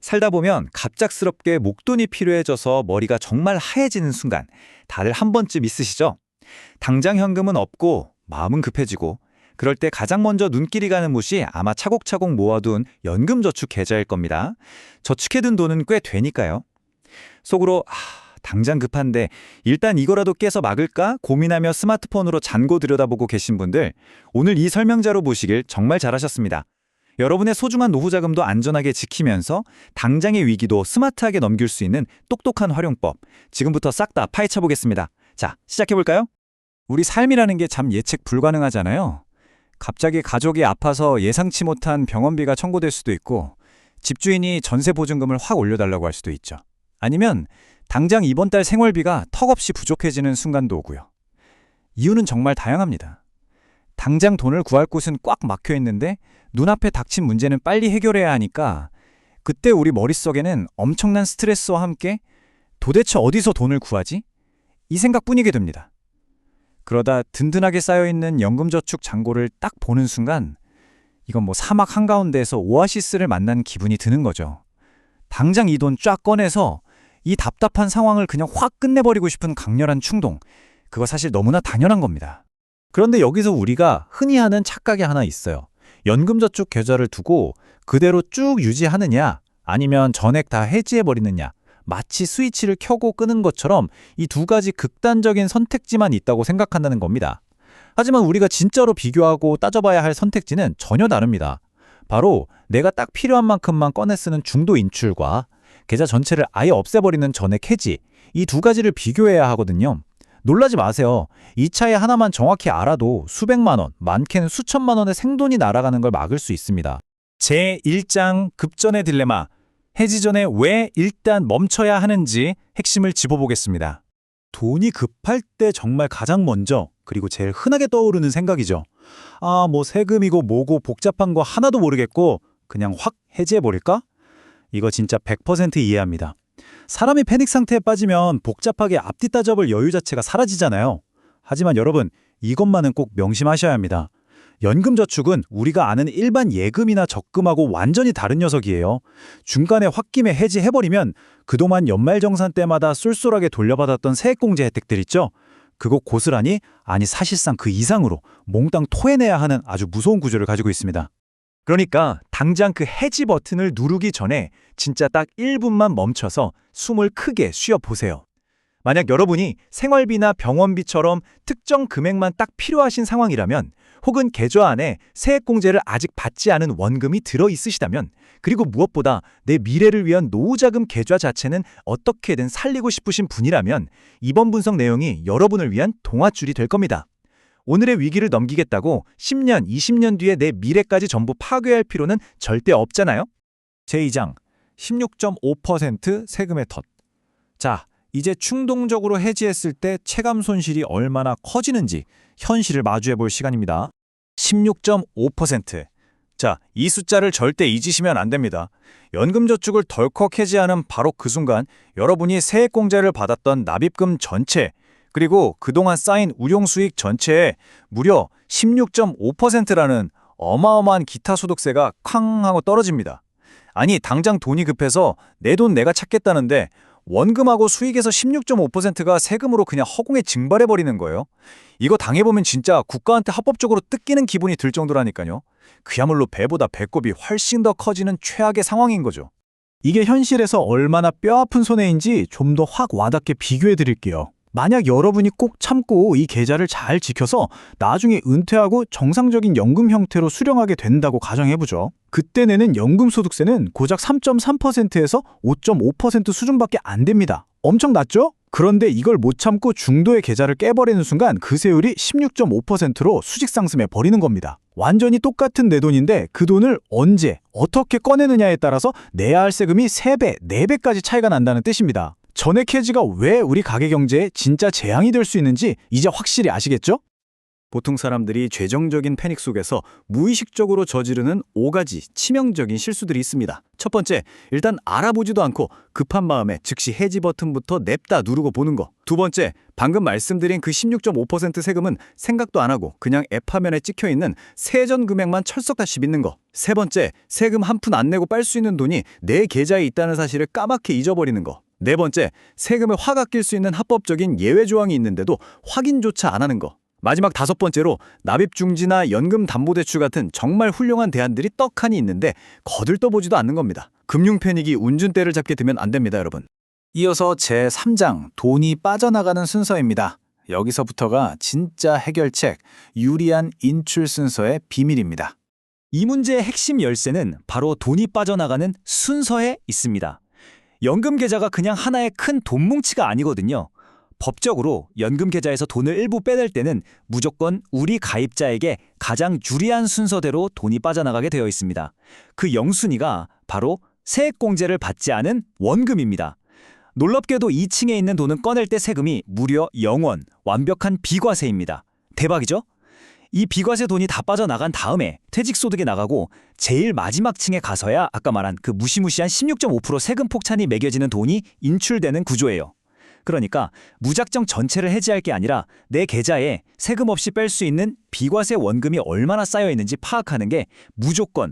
살다 보면 갑작스럽게 목돈이 필요해져서 머리가 정말 하얘지는 순간 다들 한 번쯤 있으시죠? 당장 현금은 없고 마음은 급해지고 그럴 때 가장 먼저 눈길이 가는 곳이 아마 차곡차곡 모아둔 연금저축 계좌일 겁니다. 저축해둔 돈은 꽤 되니까요. 속으로 당장 급한데 일단 이거라도 깨서 막을까 고민하며 스마트폰으로 잔고 들여다보고 계신 분들, 오늘 이 설명자로 보시길 정말 잘하셨습니다. 여러분의 소중한 노후 자금도 안전하게 지키면서 당장의 위기도 스마트하게 넘길 수 있는 똑똑한 활용법, 지금부터 싹 다 파헤쳐 보겠습니다. 자, 시작해볼까요? 우리 삶이라는 게 참 예측 불가능하잖아요. 갑자기 가족이 아파서 예상치 못한 병원비가 청구될 수도 있고, 집주인이 전세 보증금을 확 올려달라고 할 수도 있죠. 아니면 당장 이번 달 생활비가 턱없이 부족해지는 순간도 오고요. 이유는 정말 다양합니다. 당장 돈을 구할 곳은 꽉 막혀 있는데 눈앞에 닥친 문제는 빨리 해결해야 하니까 그때 우리 머릿속에는 엄청난 스트레스와 함께 도대체 어디서 돈을 구하지? 이 생각뿐이게 됩니다. 그러다 든든하게 쌓여있는 연금저축 잔고를 딱 보는 순간 이건 뭐 사막 한가운데에서 오아시스를 만난 기분이 드는 거죠. 당장 이 돈 쫙 꺼내서 이 답답한 상황을 그냥 확 끝내버리고 싶은 강렬한 충동, 그거 사실 너무나 당연한 겁니다. 그런데 여기서 우리가 흔히 하는 착각이 하나 있어요. 연금저축 계좌를 두고 그대로 쭉 유지하느냐, 아니면 전액 다 해지해버리느냐, 마치 스위치를 켜고 끄는 것처럼 이 두 가지 극단적인 선택지만 있다고 생각한다는 겁니다. 하지만 우리가 진짜로 비교하고 따져봐야 할 선택지는 전혀 다릅니다. 바로 내가 딱 필요한 만큼만 꺼내 쓰는 중도 인출과 계좌 전체를 아예 없애버리는 전액 해지, 이 두 가지를 비교해야 하거든요. 놀라지 마세요. 이 차이 하나만 정확히 알아도 수백만 원, 많게는 수천만 원의 생돈이 날아가는 걸 막을 수 있습니다. 제1장 급전의 딜레마, 해지 전에 왜 일단 멈춰야 하는지 핵심을 짚어보겠습니다. 돈이 급할 때 정말 가장 먼저, 그리고 제일 흔하게 떠오르는 생각이죠. 뭐 세금이고 뭐고 복잡한 거 하나도 모르겠고 그냥 확 해지해버릴까? 이거 진짜 100% 이해합니다. 사람이 패닉 상태에 빠지면 복잡하게 앞뒤 따져볼 여유 자체가 사라지잖아요. 하지만 여러분, 이것만은 꼭 명심하셔야 합니다. 연금저축은 우리가 아는 일반 예금이나 적금하고 완전히 다른 녀석이에요. 중간에 홧김에 해지해버리면 그동안 연말정산 때마다 쏠쏠하게 돌려받았던 세액공제 혜택들 있죠? 그거 고스란히, 아니 사실상 그 이상으로 몽땅 토해내야 하는 아주 무서운 구조를 가지고 있습니다. 그러니까 당장 그 해지 버튼을 누르기 전에 진짜 딱 1분만 멈춰서 숨을 크게 쉬어보세요. 만약 여러분이 생활비나 병원비처럼 특정 금액만 딱 필요하신 상황이라면, 혹은 계좌 안에 세액공제를 아직 받지 않은 원금이 들어있으시다면, 그리고 무엇보다 내 미래를 위한 노후자금 계좌 자체는 어떻게든 살리고 싶으신 분이라면 이번 분석 내용이 여러분을 위한 동화줄이 될 겁니다. 오늘의 위기를 넘기겠다고 10년, 20년 뒤에 내 미래까지 전부 파괴할 필요는 절대 없잖아요? 제2장 16.5% 세금의 덫. 자, 이제 충동적으로 해지했을 때 체감 손실이 얼마나 커지는지 현실을 마주해 볼 시간입니다. 16.5%. 자, 이 숫자를 절대 잊으시면 안 됩니다. 연금저축을 덜컥 해지하는 바로 그 순간 여러분이 세액공제를 받았던 납입금 전체, 그리고 그동안 쌓인 운용수익 전체에 무려 16.5%라는 어마어마한 기타 소득세가 쾅 하고 떨어집니다. 아니, 당장 돈이 급해서 내 돈 내가 찾겠다는데 원금하고 수익에서 16.5%가 세금으로 그냥 허공에 증발해버리는 거예요. 이거 당해보면 진짜 국가한테 합법적으로 뜯기는 기분이 들 정도라니까요. 그야말로 배보다 배꼽이 훨씬 더 커지는 최악의 상황인 거죠. 이게 현실에서 얼마나 뼈아픈 손해인지 좀 더 확 와닿게 비교해 드릴게요. 만약 여러분이 꼭 참고 이 계좌를 잘 지켜서 나중에 은퇴하고 정상적인 연금 형태로 수령하게 된다고 가정해보죠. 그때 내는 연금소득세는 고작 3.3%에서 5.5% 수준밖에 안 됩니다. 엄청 낮죠? 그런데 이걸 못 참고 중도의 계좌를 깨버리는 순간 그 세율이 16.5%로 수직 상승해 버리는 겁니다. 완전히 똑같은 내 돈인데 그 돈을 언제, 어떻게 꺼내느냐에 따라서 내야 할 세금이 3배, 4배까지 차이가 난다는 뜻입니다. 전액 해지가 왜 우리 가계 경제에 진짜 재앙이 될 수 있는지 이제 확실히 아시겠죠? 보통 사람들이 죄정적인 패닉 속에서 무의식적으로 저지르는 5가지 치명적인 실수들이 있습니다. 첫 번째, 일단 알아보지도 않고 급한 마음에 즉시 해지 버튼부터 냅다 누르고 보는 거. 두 번째, 방금 말씀드린 그 16.5% 세금은 생각도 안 하고 그냥 앱 화면에 찍혀있는 세전 금액만 철석다시 믿는 거. 세 번째, 세금 한 푼 안 내고 빨 수 있는 돈이 내 계좌에 있다는 사실을 까맣게 잊어버리는 거. 네 번째, 세금에 확 아낄 수 있는 합법적인 예외 조항이 있는데도 확인조차 안 하는 거. 마지막 다섯 번째로 납입중지나 연금담보대출 같은 정말 훌륭한 대안들이 떡하니 있는데 거들떠보지도 않는 겁니다. 금융 패닉이 운전대를 잡게 되면 안 됩니다, 여러분. 이어서 제3장 돈이 빠져나가는 순서입니다. 여기서부터가 진짜 해결책, 유리한 인출 순서의 비밀입니다. 이 문제의 핵심 열쇠는 바로 돈이 빠져나가는 순서에 있습니다. 연금 계좌가 그냥 하나의 큰 돈 뭉치가 아니거든요. 법적으로 연금 계좌에서 돈을 일부 빼낼 때는 무조건 우리 가입자에게 가장 유리한 순서대로 돈이 빠져나가게 되어 있습니다. 그 영순위가 바로 세액공제를 받지 않은 원금입니다. 놀랍게도 2층에 있는 돈은 꺼낼 때 세금이 무려 0원, 완벽한 비과세입니다. 대박이죠? 이 비과세 돈이 다 빠져나간 다음에 퇴직소득에 나가고 제일 마지막 층에 가서야 아까 말한 그 무시무시한 16.5% 세금 폭탄이 매겨지는 돈이 인출되는 구조예요. 그러니까 무작정 전체를 해지할 게 아니라 내 계좌에 세금 없이 뺄 수 있는 비과세 원금이 얼마나 쌓여 있는지 파악하는 게 무조건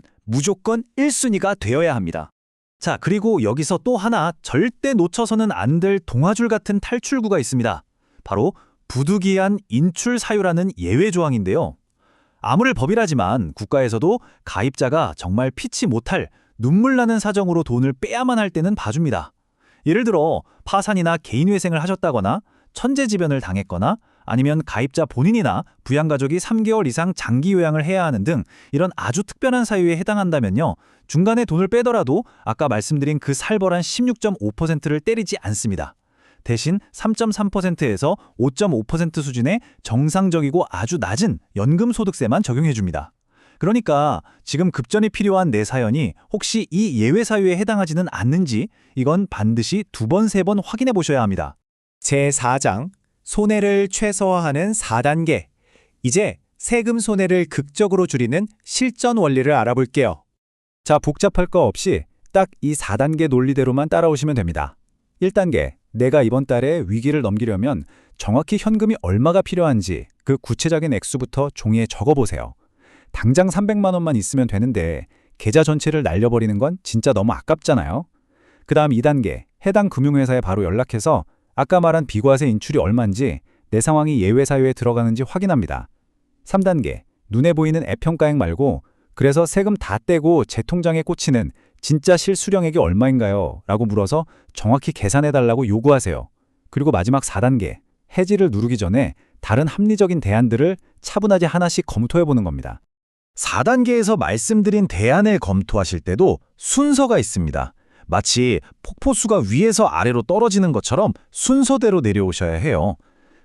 1순위가 되어야 합니다. 자, 그리고 여기서 또 하나 절대 놓쳐서는 안 될 동아줄 같은 탈출구가 있습니다. 바로 부득이한 인출 사유라는 예외 조항인데요. 아무리 법이라지만 국가에서도 가입자가 정말 피치 못할 눈물 나는 사정으로 돈을 빼야만 할 때는 봐줍니다. 예를 들어 파산이나 개인회생을 하셨다거나 천재지변을 당했거나 아니면 가입자 본인이나 부양가족이 3개월 이상 장기 요양을 해야 하는 등 이런 아주 특별한 사유에 해당한다면요. 중간에 돈을 빼더라도 아까 말씀드린 그 살벌한 16.5%를 때리지 않습니다. 대신 3.3%에서 5.5% 수준의 정상적이고 아주 낮은 연금소득세만 적용해줍니다. 그러니까 지금 급전이 필요한 내 사연이 혹시 이 예외 사유에 해당하지는 않는지 이건 반드시 2번, 3번 확인해 보셔야 합니다. 제4장 손해를 최소화하는 4단계. 이제 세금 손해를 극적으로 줄이는 실전 원리를 알아볼게요. 자, 복잡할 거 없이 딱 이 4단계 논리대로만 따라오시면 됩니다. 1단계, 내가 이번 달에 위기를 넘기려면 정확히 현금이 얼마가 필요한지 그 구체적인 액수부터 종이에 적어보세요. 당장 300만 원만 있으면 되는데 계좌 전체를 날려버리는 건 진짜 너무 아깝잖아요. 그 다음 2단계, 해당 금융회사에 바로 연락해서 아까 말한 비과세 인출이 얼마인지 내 상황이 예외 사유에 들어가는지 확인합니다. 3단계, 눈에 보이는 앱 평가액 말고 그래서 세금 다 떼고 제 통장에 꽂히는 진짜 실수령액이 얼마인가요? 라고 물어서 정확히 계산해달라고 요구하세요. 그리고 마지막 4단계, 해지를 누르기 전에 다른 합리적인 대안들을 차분하게 하나씩 검토해보는 겁니다. 4단계에서 말씀드린 대안을 검토하실 때도 순서가 있습니다. 마치 폭포수가 위에서 아래로 떨어지는 것처럼 순서대로 내려오셔야 해요.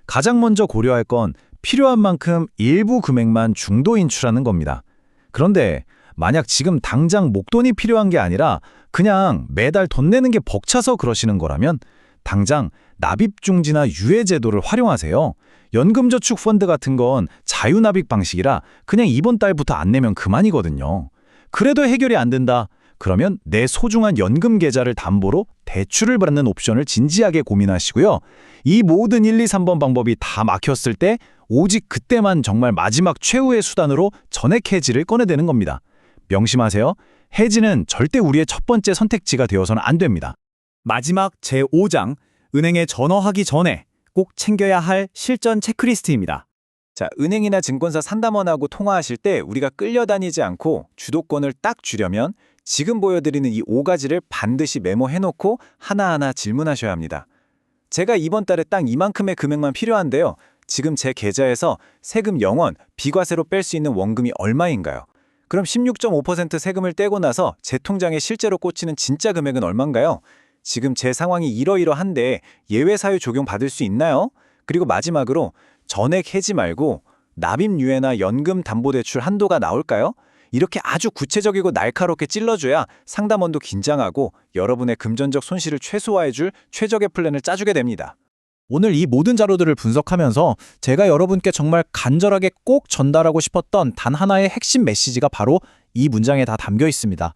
가장 먼저 고려할 건 필요한 만큼 일부 금액만 중도 인출하는 겁니다. 그런데 만약 지금 당장 목돈이 필요한 게 아니라 그냥 매달 돈 내는 게 벅차서 그러시는 거라면 당장 납입중지나 유예제도를 활용하세요. 연금저축펀드 같은 건 자유납입 방식이라 그냥 이번 달부터 안 내면 그만이거든요. 그래도 해결이 안 된다. 그러면 내 소중한 연금 계좌를 담보로 대출을 받는 옵션을 진지하게 고민하시고요. 이 모든 1, 2, 3번 방법이 다 막혔을 때 오직 그때만 정말 마지막 최후의 수단으로 전액 해지를 꺼내대는 겁니다. 명심하세요. 해지는 절대 우리의 첫 번째 선택지가 되어서는 안 됩니다. 마지막 제5장 은행에 전화하기 전에 꼭 챙겨야 할 실전 체크리스트입니다. 자, 은행이나 증권사 상담원하고 통화하실 때 우리가 끌려다니지 않고 주도권을 딱 주려면 지금 보여드리는 이 5가지를 반드시 메모해놓고 하나하나 질문하셔야 합니다. 제가 이번 달에 딱 이만큼의 금액만 필요한데요. 지금 제 계좌에서 세금 0원, 비과세로 뺄 수 있는 원금이 얼마인가요? 그럼 16.5% 세금을 떼고 나서 제 통장에 실제로 꽂히는 진짜 금액은 얼마인가요? 지금 제 상황이 이러이러한데 예외 사유 적용 받을 수 있나요? 그리고 마지막으로 전액 해지 말고 납입 유예나 연금 담보대출 한도가 나올까요? 이렇게 아주 구체적이고 날카롭게 찔러줘야 상담원도 긴장하고 여러분의 금전적 손실을 최소화해줄 최적의 플랜을 짜주게 됩니다. 오늘 이 모든 자료들을 분석하면서 제가 여러분께 정말 간절하게 꼭 전달하고 싶었던 단 하나의 핵심 메시지가 바로 이 문장에 다 담겨 있습니다.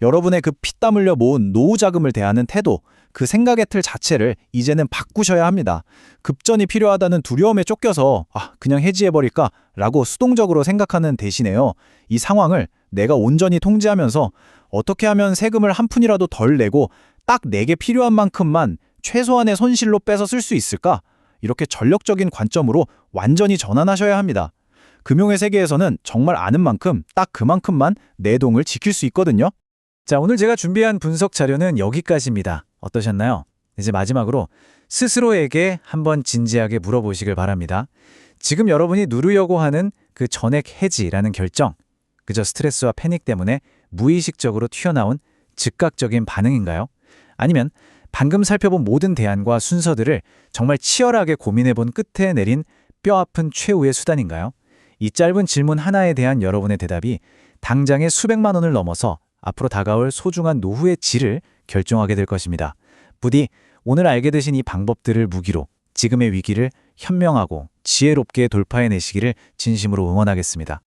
여러분의 그 피땀 흘려 모은 노후 자금을 대하는 태도, 그 생각의 틀 자체를 이제는 바꾸셔야 합니다. 급전이 필요하다는 두려움에 쫓겨서 그냥 해지해버릴까? 라고 수동적으로 생각하는 대신에요. 이 상황을 내가 온전히 통제하면서 어떻게 하면 세금을 한 푼이라도 덜 내고 딱 내게 필요한 만큼만 최소한의 손실로 빼서 쓸 수 있을까? 이렇게 전력적인 관점으로 완전히 전환하셔야 합니다. 금융의 세계에서는 정말 아는 만큼 딱 그만큼만 내 돈을 지킬 수 있거든요. 자, 오늘 제가 준비한 분석 자료는 여기까지입니다. 어떠셨나요? 이제 마지막으로 스스로에게 한번 진지하게 물어보시길 바랍니다. 지금 여러분이 누르려고 하는 그 전액 해지라는 결정, 그저 스트레스와 패닉 때문에 무의식적으로 튀어나온 즉각적인 반응인가요? 아니면 방금 살펴본 모든 대안과 순서들을 정말 치열하게 고민해본 끝에 내린 뼈아픈 최후의 수단인가요? 이 짧은 질문 하나에 대한 여러분의 대답이 당장의 수백만 원을 넘어서 앞으로 다가올 소중한 노후의 질을 결정하게 될 것입니다. 부디 오늘 알게 되신 이 방법들을 무기로 지금의 위기를 현명하고 지혜롭게 돌파해내시기를 진심으로 응원하겠습니다.